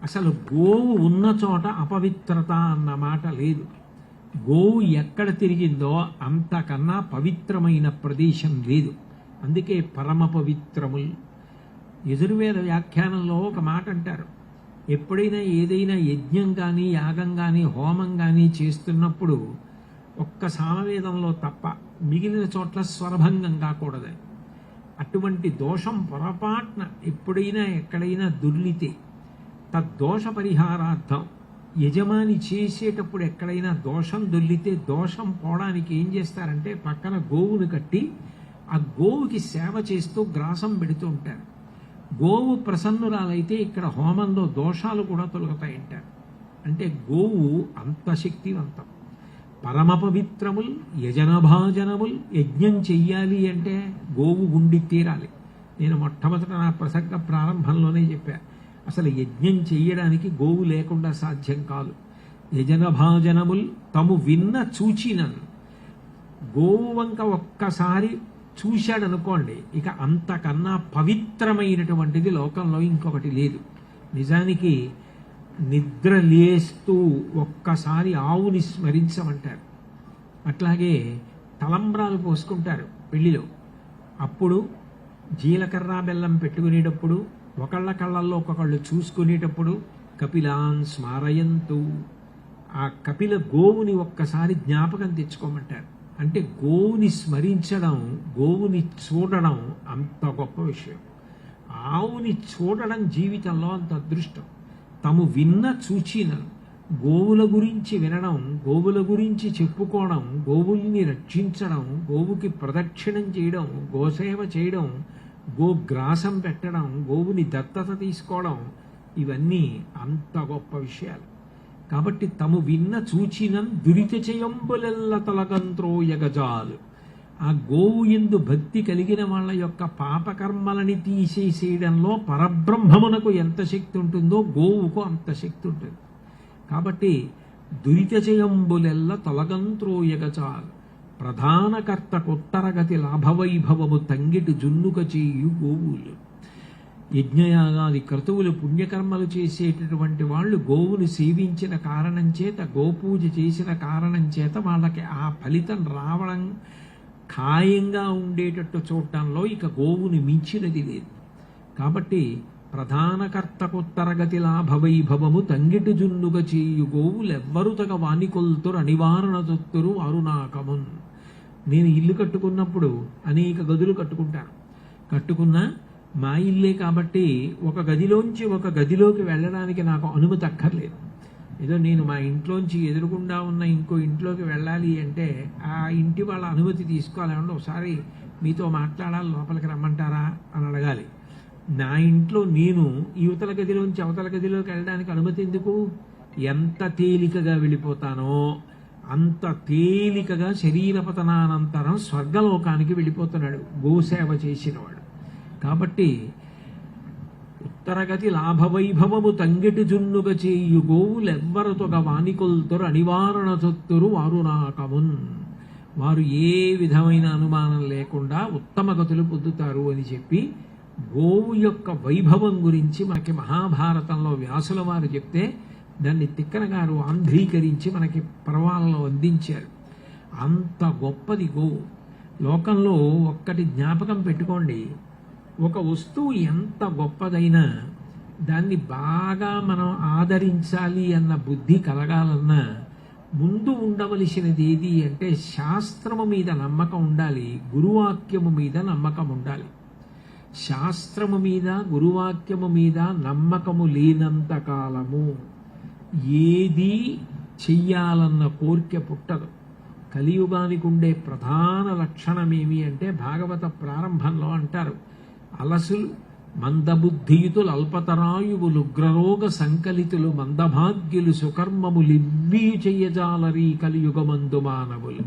అసలు గోవు ఉన్న చోట అపవిత్రత అన్న మాట లేదు. గోవు ఎక్కడ తిరిగిందో అంతకన్నా పవిత్రమైన ప్రదేశం లేదు. అందుకే పరమ పవిత్రముల్. యజుర్వేద వ్యాఖ్యానంలో ఒక మాట అంటారు, ఎప్పుడైనా ఏదైనా యజ్ఞం కానీ యాగం కానీ హోమం కానీ చేస్తున్నప్పుడు ఒక్క సామవేదంలో తప్ప మిగిలిన చోట్ల స్వరభంగం కాకూడదు. అటువంటి దోషం పొరపాటున ఎప్పుడైనా ఎక్కడైనా దొర్లితే తద్దోష పరిహారార్థం యజమాని చేసేటప్పుడు ఎక్కడైనా దోషం దొర్లితే దోషం పోవడానికి ఏం చేస్తారంటే పక్కన గోవును కట్టి ఆ గోవుకి సేవ చేస్తూ గ్రాసం పెడుతూ ఉంటారు. గోవు ప్రసన్నురాలైతే ఇక్కడ హోమంలో దోషాలు కూడా తొలగుతాయంటారు. అంటే గోవు అంత శక్తివంతం. పరమ పవిత్రముల్ యజనభాజనముల్. యజ్ఞం చెయ్యాలి అంటే గోవు ఉండి తీరాలి. నేను మొట్టమొదట నా ప్రసంగ ప్రారంభంలోనే చెప్పాను, అసలు యజ్ఞం చెయ్యడానికి గోవు లేకుండా సాధ్యం కాదు. యజనభాజనముల్ తము విన్న చూచినన్. గోవు వంక ఒక్కసారి చూశాడనుకోండి, ఇక అంతకన్నా పవిత్రమైనటువంటిది లోకంలో ఇంకొకటి లేదు. నిజానికి నిద్ర లేస్తూ ఒక్కసారి ఆవుని స్మరించమంటారు. అట్లాగే తలంబ్రాలు పోసుకుంటారు పెళ్లిలో. అప్పుడు జీలకర్ర బెల్లం పెట్టుకునేటప్పుడు ఒకళ్ళ కళ్ళల్లో ఒక్కొక్కళ్ళు చూసుకునేటప్పుడు కపిలాన్ స్మారయంతు. ఆ కపిల గోవుని ఒక్కసారి జ్ఞాపకం తెచ్చుకోమంటారు. అంటే గోవుని స్మరించడం, గోవుని చూడడం అంత గొప్ప విషయం. ఆవుని చూడడం జీవితంలో అంత అదృష్టం. తాము విన్న చూచిన గోవుల గురించి వినడం, గోవుల గురించి చెప్పుకోవడం, గోవుల్ని రక్షించడం, గోవుకి ప్రదక్షిణం చేయడం, గోసేవ చేయడం, గోగ్రాసం పెట్టడం, గోవుని దత్తత తీసుకోవడం, ఇవన్నీ అంత గొప్ప విషయాలు. కాబట్టి తము విన్న చూచిన దురిత చేయంబులెల్ల తొలగంత్రోయగజాలు. ఆ గోవు యందు భక్తి కలిగిన వాళ్ళ యొక్క పాపకర్మలని తీసేసేయడంలో పరబ్రహ్మమునకు ఎంత శక్తి ఉంటుందో గోవుకు అంత శక్తి ఉంటుంది. కాబట్టి దురిత చేయంబులెల్ల తొలగంత్రోయగజాలు. ప్రధానకర్త కొత్తరగతి లాభవైభవము తంగిటి జున్నుక చేయు గోవులు. యజ్ఞయాగాది క్రతువులు పుణ్యకర్మలు చేసేటటువంటి వాళ్ళు గోవుని సేవించిన కారణం చేత, గోపూజ చేసిన కారణం చేత వాళ్ళకి ఆ ఫలితం రావడం ఖాయంగా ఉండేటట్టు చూడటంలో ఇక గోవుని మించినది లేదు. కాబట్టి ప్రధానకర్తకొత్తరగతి లాభవైభవము తంగిటి జున్నుగ చేయు గోవులెవ్వరు తగ వానికొల్తురు అనివారణ తొత్తురు అరుణాకమున్. నేను ఇల్లు కట్టుకున్నప్పుడు అనేక గదులు కట్టుకున్నా మా ఇల్లే కాబట్టి ఒక గదిలోంచి ఒక గదిలోకి వెళ్ళడానికి నాకు అనుమతి అక్కర్లేదు. ఏదో నేను మా ఇంట్లోంచి ఎదురుగుండా ఉన్న ఇంకో ఇంట్లోకి వెళ్ళాలి అంటే ఆ ఇంటి వాళ్ళ అనుమతి తీసుకోవాలంటే ఒకసారి మీతో మాట్లాడాలి, లోపలికి రమ్మంటారా అని అడగాలి. నా ఇంట్లో నేను యువతల గదిలోంచి అవతల గదిలోకి వెళ్ళడానికి అనుమతి ఎందుకు? ఎంత తేలికగా వెళ్ళిపోతానో అంత తేలికగా శరీరపతనానంతరం స్వర్గలోకానికి వెళ్ళిపోతున్నాడు గోసేవ చేసినవాడు. కాబట్టి ఉత్తరగతి లాభవైభవము తంగిటి జున్నుగ చేయు గోవులెవ్వరుతొగ వానికొల్తురు అనివారణ తొత్తురు అరుణాకమున్. వారు ఏ విధమైన అనుమానం లేకుండా ఉత్తమ గతులు పొందుతారు అని చెప్పి గోవు యొక్క వైభవం గురించి మనకి మహాభారతంలో వ్యాసుల వారు చెప్తే దాన్ని తిక్కన గారు ఆంధ్రీకరించి మనకి పర్వాలలో అందించారు. అంత గొప్పది గోవు. లోకంలో ఒక్కటి జ్ఞాపకం పెట్టుకోండి, ఒక వస్తువు ఎంత గొప్పదైనా దాన్ని బాగా మనం ఆదరించాలి అన్న బుద్ధి కలగాలన్నా ముందు ఉండవలసినది ఏది అంటే శాస్త్రము మీద నమ్మకం ఉండాలి, గురువాక్యము మీద నమ్మకం ఉండాలి. శాస్త్రము మీద గురువాక్యము మీద నమ్మకము లేనంత కాలము ఏది చెయ్యాలన్న కోరిక పుట్టదు. కలియుగానికి ఉండే ప్రధాన లక్షణమేమి అంటే భాగవత ప్రారంభంలో అంటారు, అలసులు మందబుద్ధియుతులు అల్పతరాయువులు ఉగ్రరోగ సంకలితులు మందభాగ్యులు సుకర్మములివ్వీ చెయ్యజాలరీ కలియుగమందు మానవులు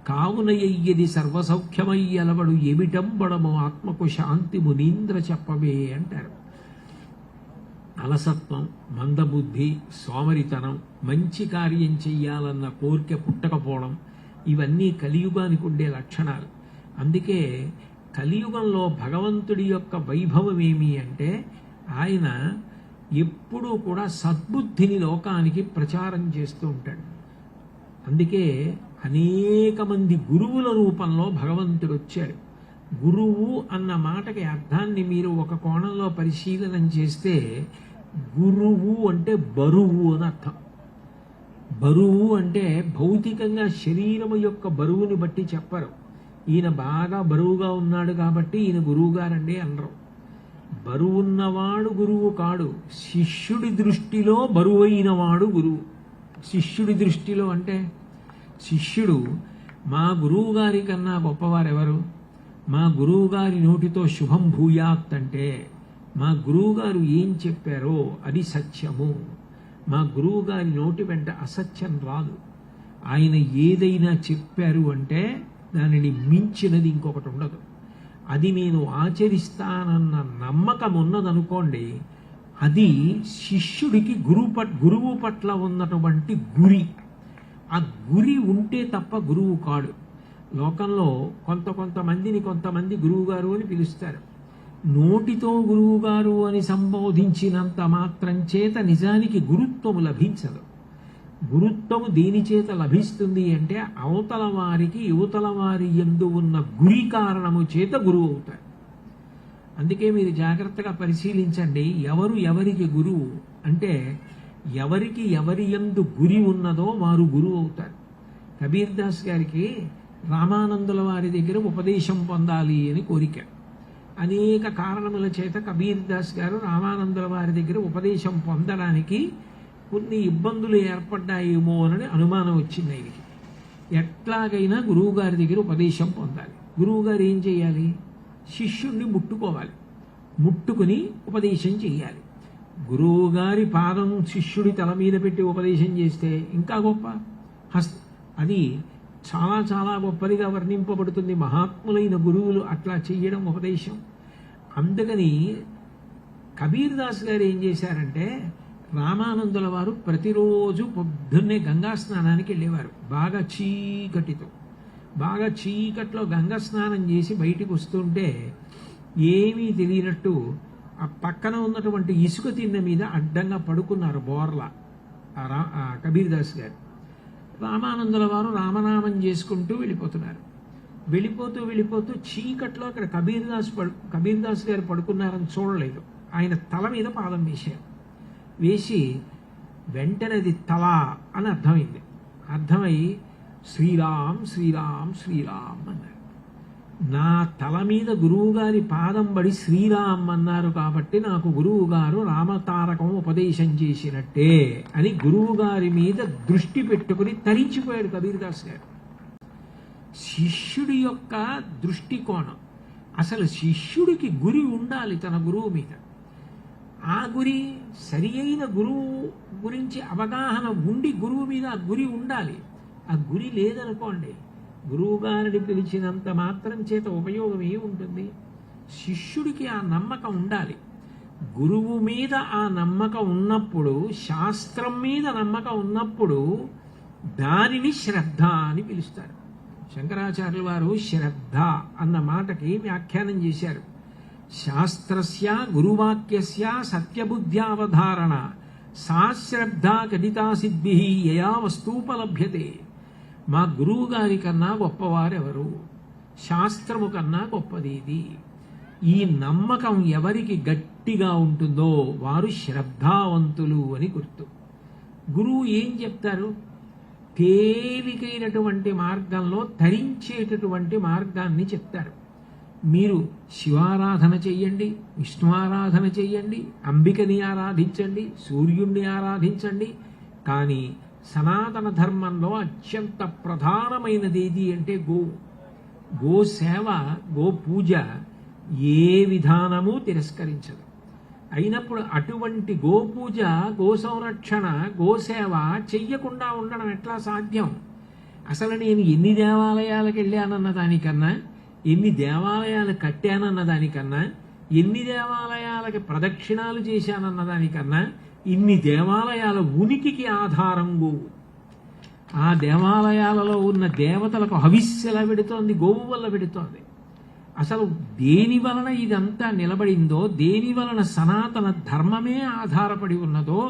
కావున ఎయ్యది సర్వసౌఖ్యమయ్యలవడు ఎమిటంబడము ఆత్మకు శాంతి మునీంద్ర చెప్పవే అంటారు. అలసత్వం, మందబుద్ధి, సోమరితనం, మంచి కార్యం చెయ్యాలన్న కోరిక పుట్టకపోవడం, ఇవన్నీ కలియుగానికి ఉండే లక్షణాలు. అందుకే కలియుగంలో భగవంతుడి యొక్క వైభవం ఏమి అంటే ఆయన ఎప్పుడూ కూడా సద్బుద్ధిని లోకానికి ప్రచారం చేస్తూ ఉంటాడు. అందుకే అనేక మంది గురువుల రూపంలో భగవంతుడు వచ్చాడు. గురువు అన్న మాటకి అర్థాన్ని మీరు ఒక కోణంలో పరిశీలన చేస్తే గురువు అంటే బరువు అని అర్థం. బరువు అంటే భౌతికంగా శరీరము యొక్క బరువుని బట్టి చెప్పరు. ఈయన బాగా బరువుగా ఉన్నాడు కాబట్టి ఈయన గురువు గారండి అనరు. బరువున్నవాడు గురువు కాడు, శిష్యుడి దృష్టిలో బరువైన వాడు గురువు. శిష్యుడి దృష్టిలో అంటే శిష్యుడు మా గురువు గారి కన్నా గొప్పవారెవరు? మా గురువు గారి నోటితో శుభం భూయాత్ అంటే మా గురువు గారు ఏం చెప్పారో అది సత్యము. మా గురువు గారి నోటి వెంట అసత్యం రాదు. ఆయన ఏదైనా చెప్పారు అంటే దానిని మించినది ఇంకొకటి ఉండదు. అది నేను ఆచరిస్తానన్న నమ్మకం ఉన్నదనుకోండి, అది శిష్యుడికి గురువు పట్ల ఉన్నటువంటి గురి. ఆ గురి ఉంటే తప్ప గురువు కాడు. లోకంలో కొంతమంది గురువు గారు అని పిలుస్తారు. నోటితో గురువు గారు అని సంబోధించినంత మాత్రం చేత నిజానికి గురుత్వము లభించదు. గురుత్వము దేని చేత లభిస్తుంది అంటే అవతల వారికి యువతల వారి యందు ఉన్న గురి కారణము చేత గురువు అవుతారు. అందుకే మీరు జాగ్రత్తగా పరిశీలించండి, ఎవరు ఎవరికి గురువు అంటే ఎవరికి ఎవరి యందు గురి ఉన్నదో వారు గురువు అవుతారు. కబీర్ దాస్ గారికి రామానందుల వారి దగ్గర ఉపదేశం పొందాలి అని కోరిక. అనేక కారణముల చేత కబీర్ దాస్ గారు రామానందుల వారి దగ్గర ఉపదేశం పొందడానికి కొన్ని ఇబ్బందులు ఏర్పడ్డాయేమో అని అనుమానం వచ్చింది ఆయనకి. ఎట్లాగైనా గురువుగారి దగ్గర ఉపదేశం పొందాలి. గురువుగారు ఏం చేయాలి? శిష్యుణ్ణి ముట్టుకోవాలి, ముట్టుకుని ఉపదేశం చేయాలి. గురువుగారి పాదం శిష్యుడి తల మీద పెట్టి ఉపదేశం చేస్తే ఇంకా గొప్ప. అది చాలా చాలా గొప్పదిగా వర్ణింపబడుతుంది. మహాత్ములైన గురువులు అట్లా చెయ్యడం ఉపదేశం. అందుకని కబీర్ దాస్ గారు ఏం చేశారంటే రామానందుల వారు ప్రతిరోజు పొద్దున్నే గంగా స్నానానికి వెళ్ళేవారు. బాగా చీకట్లో గంగా స్నానం చేసి బయటికి వస్తుంటే ఏమీ తెలియనట్టు ఆ పక్కన ఉన్నటువంటి ఇసుక తిన్న మీద అడ్డంగా పడుకున్నారు బోర్లా కబీర్ దాస్ గారు. రామానందుల వారు రామనామం చేసుకుంటూ వెళ్ళిపోతున్నారు. వెళ్ళిపోతూ చీకట్లో అక్కడ కబీర్ దాస్ గారు పడుకున్నారని చూడలేదు. ఆయన తల మీద పాదం వేసి వెంటనే అది తల అని అర్థమై శ్రీరామ్ శ్రీరామ్ శ్రీరామ్ అన్నారు. నా తల మీద గురువుగారి పాదం పడి శ్రీరామ్ అన్నారు కాబట్టి నాకు గురువుగారు రామతారకం ఉపదేశం చేసినట్టే అని గురువుగారి మీద దృష్టి పెట్టుకుని తరించిపోయాడు కబీర్ దాస్ గారు. శిష్యుడి యొక్క దృష్టికోణం, అసలు శిష్యుడికి గురి ఉండాలి తన గురువు మీద. ఆ గురి సరి అయిన గురువు గురించి అవగాహన ఉండి గురువు మీద ఆ గురి ఉండాలి. ఆ గురి లేదనుకోండి, గురువు గారిని పిలిచినంత మాత్రం చేత ఉపయోగం ఏముంటుంది? శిష్యుడికి ఆ నమ్మకం ఉండాలి. గురువు మీద ఆ నమ్మకం ఉన్నప్పుడు, శాస్త్రం మీద నమ్మకం ఉన్నప్పుడు దానిని శ్రద్ధ అని పిలుస్తారు. శంకరాచార్యుల వారు శ్రద్ధ అన్న మాటకి వ్యాఖ్యానం చేశారు. శాస్త్రస్య గురువాక్యస్య సత్యబుద్ధ్యావధారణ సా శ్రద్ధ కడితా సిద్భి యయా వస్తూపలభ్యతే. మా గురువు గారి కన్నా గొప్పవారెవరు? శాస్త్రము కన్నా గొప్పదేది. ఈ నమ్మకం ఎవరికి గట్టిగా ఉంటుందో వారు శ్రద్ధావంతులు అని గుర్తు. గురువు ఏం చెప్తారు? తేలికైనటువంటి మార్గంలో తరించేటటువంటి మార్గాన్ని చెప్తారు. మీరు శివారాధన చెయ్యండి, విష్ణు ఆరాధన చెయ్యండి, అంబికని ఆరాధించండి, సూర్యుణ్ణి ఆరాధించండి. కానీ సనాతన ధర్మంలో అత్యంత ప్రధానమైనది ఏది అంటే గో సేవ, గో పూజ ఏ విధానము తిరస్కరించదు. అయినప్పుడు అటువంటి గోపూజ, గో సంరక్షణ, గోసేవ చెయ్యకుండా ఉండడం ఎట్లా సాధ్యం? అసలు నేను ఎన్ని దేవాలయాలకు వెళ్ళానన్న దానికన్నా, ఎన్ని దేవాలయాలు కట్టానన్న దానికన్నా, ఎన్ని దేవాలయాలకి ప్రదక్షిణాలు చేశానన్న దానికన్నా, ఇన్ని దేవాలయాల ఉనికికి ఆధారం గోవు. ఆ దేవాలయాలలో ఉన్న దేవతలకు హవిస్సు ఎలా పెడుతోంది? గోవు వల్ల పెడుతోంది. అసలు దేని వలన ఇదంతా నిలబడిందో, దేని వలన సనాతన ధర్మమే ఆధారపడి ఉన్నదో,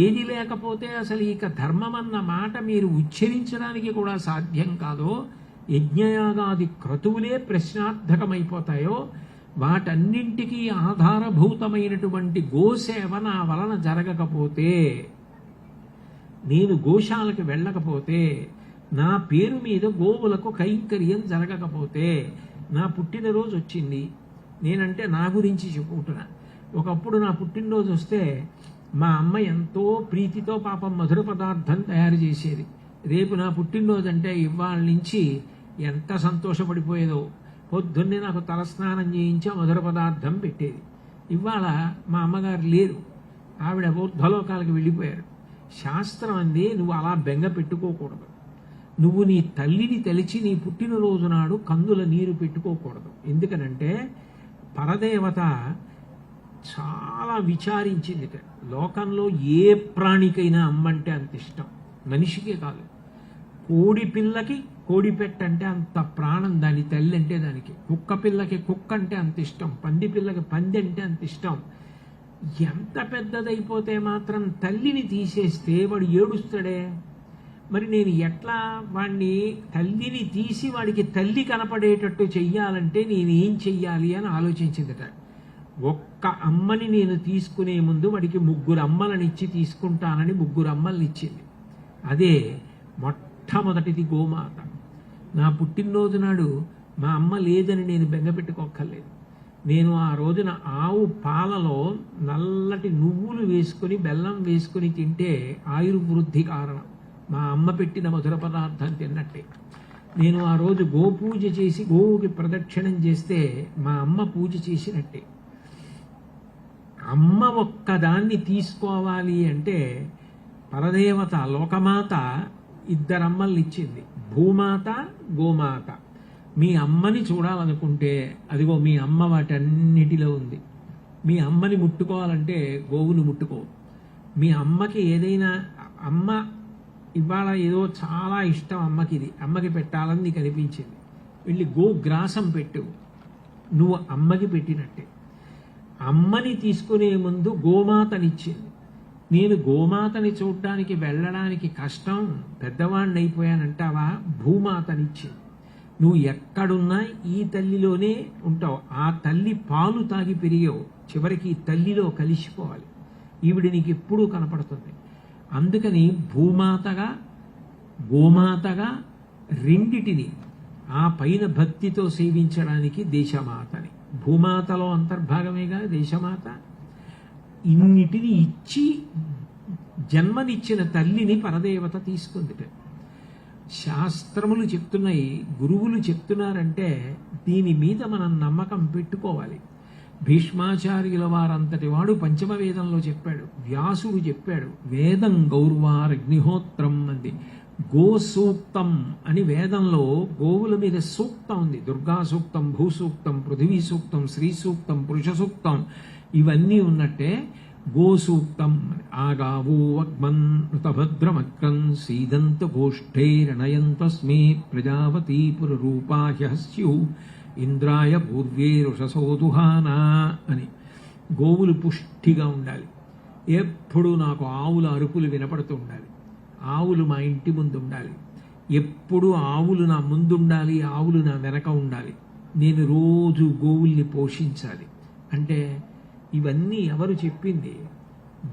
ఏది లేకపోతే అసలు ఇక ధర్మం అన్న మాట మీరు ఉచ్చరించడానికి కూడా సాధ్యం కాదో, యజ్ఞయాగాది క్రతువులే ప్రశ్నార్థకమైపోతాయో, వాటన్నింటికీ ఆధారభూతమైనటువంటి గోసేవ నా వలన జరగకపోతే, నేను గోశాలకు వెళ్ళకపోతే, నా పేరు మీద గోవులకు కైంకర్యం జరగకపోతే, నా పుట్టినరోజు వచ్చింది, నేనంటే నా గురించి చెప్పుకుంటున్నా. ఒకప్పుడు నా పుట్టినరోజు వస్తే మా అమ్మ ఎంతో ప్రీతితో పాపం మధుర పదార్థం తయారు చేసేది. రేపు నా పుట్టినరోజు అంటే ఇవాళ నుంచి ఎంత సంతోషపడిపోయేదో. పొద్దున్నే నాకు తలస్నానం చేయించి మధుర పదార్థం పెట్టేది. ఇవాళ మా అమ్మగారు లేరు, ఆవిడ ఊర్ధ్వలోకాలకు వెళ్ళిపోయారు. శాస్త్రం అంది, నువ్వు అలా బెంగ పెట్టుకోకూడదు. నువ్వు నీ తల్లిని తలిచి నీ పుట్టినరోజు నాడు కందుల నీరు పెట్టుకోకూడదు. ఎందుకనంటే పరదేవత చాలా విచారించింది. లోకంలో ఏ ప్రాణికైనా అమ్మంటే అంత ఇష్టం, మనిషికే కాదు. కోడి పిల్లకి కోడి పెట్టంటే అంత ప్రాణం దాని తల్లి అంటే దానికి. కుక్క పిల్లకి కుక్క అంటే అంత ఇష్టం, పంది పిల్లకి పంది అంటే అంత ఇష్టం. ఎంత పెద్దదైపోతే మాత్రం తల్లిని తీసేస్తే వాడు ఏడుస్తాడే. మరి నేను ఎట్లా వాడిని తల్లిని తీసి వాడికి తల్లి కనపడేటట్టు చెయ్యాలంటే నేనేం చెయ్యాలి అని ఆలోచించిందట. ఒక్క అమ్మని నేను తీసుకునే ముందు వాడికి 3 అమ్మలనిచ్చి తీసుకుంటానని 3 అమ్మల్ని ఇచ్చింది. అదే మొట్టమొదటిది గోమాత. నా పుట్టినరోజు నాడు మా అమ్మ లేదని నేను బెంగపెట్టుకోక్కర్లేదు. నేను ఆ రోజున ఆవు పాలలో నల్లటి నువ్వులు వేసుకుని బెల్లం వేసుకుని తింటే ఆయుర్వృద్ధి కారణం. మా అమ్మ పెట్టిన మధుర పదార్థం తిన్నట్టే. నేను ఆ రోజు గోపూజ చేసి గోవుకి ప్రదక్షిణం చేస్తే మా అమ్మ పూజ చేసినట్టే. అమ్మ ఒక్కదాన్ని తీసుకోవాలి అంటే పరదేవత లోకమాత 2 అమ్మల్ని ఇచ్చింది, భూమాత గోమాత. మీ అమ్మని చూడాలనుకుంటే అదిగో మీ అమ్మ వాటన్నిటిలో ఉంది. మీ అమ్మని ముట్టుకోవాలంటే గోవును ముట్టుకో. మీ అమ్మకి ఏదైనా, అమ్మ ఇవాళ ఏదో చాలా ఇష్టం అమ్మకి, ఇది అమ్మకి పెట్టాలని నీకు అనిపించింది, వెళ్ళి గోగ్రాసం పెట్టు, నువ్వు అమ్మకి పెట్టినట్టే. అమ్మని తీసుకునే ముందు గోమాతనిచ్చింది. నేను గోమాతని చూడడానికి వెళ్ళడానికి కష్టం, పెద్దవాడిని అయిపోయానంటావా, భూమాతనిచ్చింది. నువ్వు ఎక్కడున్నా ఈ తల్లిలోనే ఉంటావు. ఆ తల్లి పాలు తాగి పెరిగావు, చివరికి ఈ తల్లిలో కలిసిపోవాలి. ఈవిడ నీకు ఎప్పుడూ కనపడుతుంది. అందుకని భూమాతగా గోమాతగా రెండిటిని ఆ పైన భక్తితో సేవించడానికి దేశమాతని. భూమాతలో అంతర్భాగమేగా దేశమాత. ఇన్నిటిని ఇచ్చి జన్మనిచ్చిన తల్లిని పరదేవత తీసుకుందిట. శాస్త్రములు చెప్తున్నాయి, గురువులు చెప్తున్నారంటే దీని మీద మనం నమ్మకం పెట్టుకోవాలి. భీష్మాచార్యుల వారంతటి వాడు పంచమ వేదంలో చెప్పాడు, వ్యాసుడు చెప్పాడు, వేదం గౌర్వారగ్నిహోత్రం అంది. గో సూక్తం అని వేదంలో గోవుల మీద సూక్తం ఉంది. దుర్గా సూక్తం, భూసూక్తం, పృథివీ సూక్తం, శ్రీ సూక్తం, పురుష సూక్తం, ఇవన్నీ ఉన్నట్టే గో సూక్తం. ఆగావో అగ్మన్ ఋతభద్రమక్రం సీదంత గోష్ఠైరణయంతస్మే ప్రజావతీ పురరూపాహ్య స్యు ఇంద్రాయ పూర్వే రుషసోదుహానా అని. గోవులు పుష్టిగా ఉండాలి. ఎప్పుడు నాకు ఆవుల అరుపులు వినపడుతూ ఉండాలి. ఆవులు మా ఇంటి ముందు ఉండాలి. ఎప్పుడు ఆవులు నా ముందు ఉండాలి, ఆవులు నా వెనక ఉండాలి. నేను రోజు గోవుల్ని పోషించాలి. అంటే ఇవన్నీ ఎవరు చెప్పింది?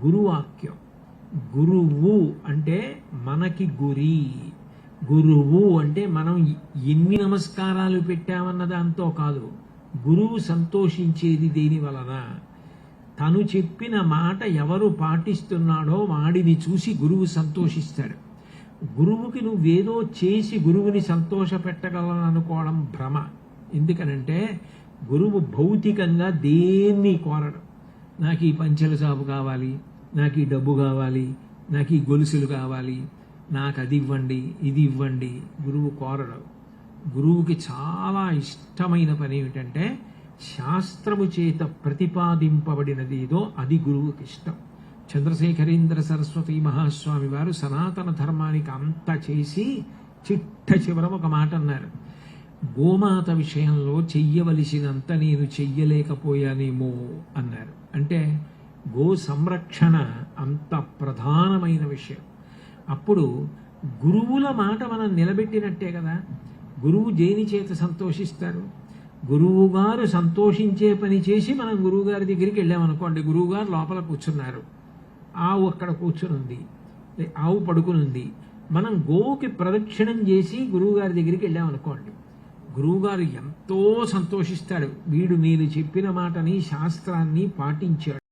గురువాక్యం. గురువు అంటే మనకి గురి. గురువు అంటే మనం ఎన్ని నమస్కారాలు పెట్టామన్న దాంతో కాదు, గురువు సంతోషించేది దేని వలన? తను చెప్పిన మాట ఎవరు పాటిస్తున్నాడో వాడిని చూసి గురువు సంతోషిస్తాడు. గురువుకి నువ్వేదో చేసి గురువుని సంతోష పెట్టగలను అనుకోవడం భ్రమ. ఎందుకనంటే గురువు భౌతికంగా దేన్ని కోరడు. నాకు ఈ పంచెల సాపు కావాలి, నాకు ఈ డబ్బు కావాలి, నాకు ఈ గొలుసులు కావాలి, నాకు అది ఇవ్వండి, ఇది ఇవ్వండి. గురువు కోరడు. గురువుకి చాలా ఇష్టమైన పని ఏమిటంటే శాస్త్రము చేత ప్రతిపాదింపబడినది ఏదో అది గురువుకి ఇష్టం. చంద్రశేఖరేంద్ర సరస్వతి మహాస్వామి వారు సనాతన ధర్మానికి అంత చేసి చిట్ట చివర ఒక మాట అన్నారు, గోమాత విషయంలో చెయ్యవలసినంత నేను చెయ్యలేకపోయానేమో అన్నారు. అంటే గో సంరక్షణ అంత ప్రధానమైన విషయం. అప్పుడు గురువుల మాట మనం నిలబెట్టినట్టే కదా. గురువు దేని చేత సంతోషిస్తారు? గురువు గారు సంతోషించే పని చేసి మనం గురువు గారి దగ్గరికి వెళ్ళామనుకోండి, గురువు గారు లోపల కూర్చున్నారు, ఆవు అక్కడ కూర్చునుంది, ఆవు పడుకునుంది, మనం గోవుకి ప్రదక్షిణం చేసి గురువు గారి దగ్గరికి వెళ్ళామనుకోండి, గురువుగారు ఎంతో సంతోషిస్తాడు. వీడు మీరు చెప్పిన మాటని శాస్త్రాన్ని పాటించాడు.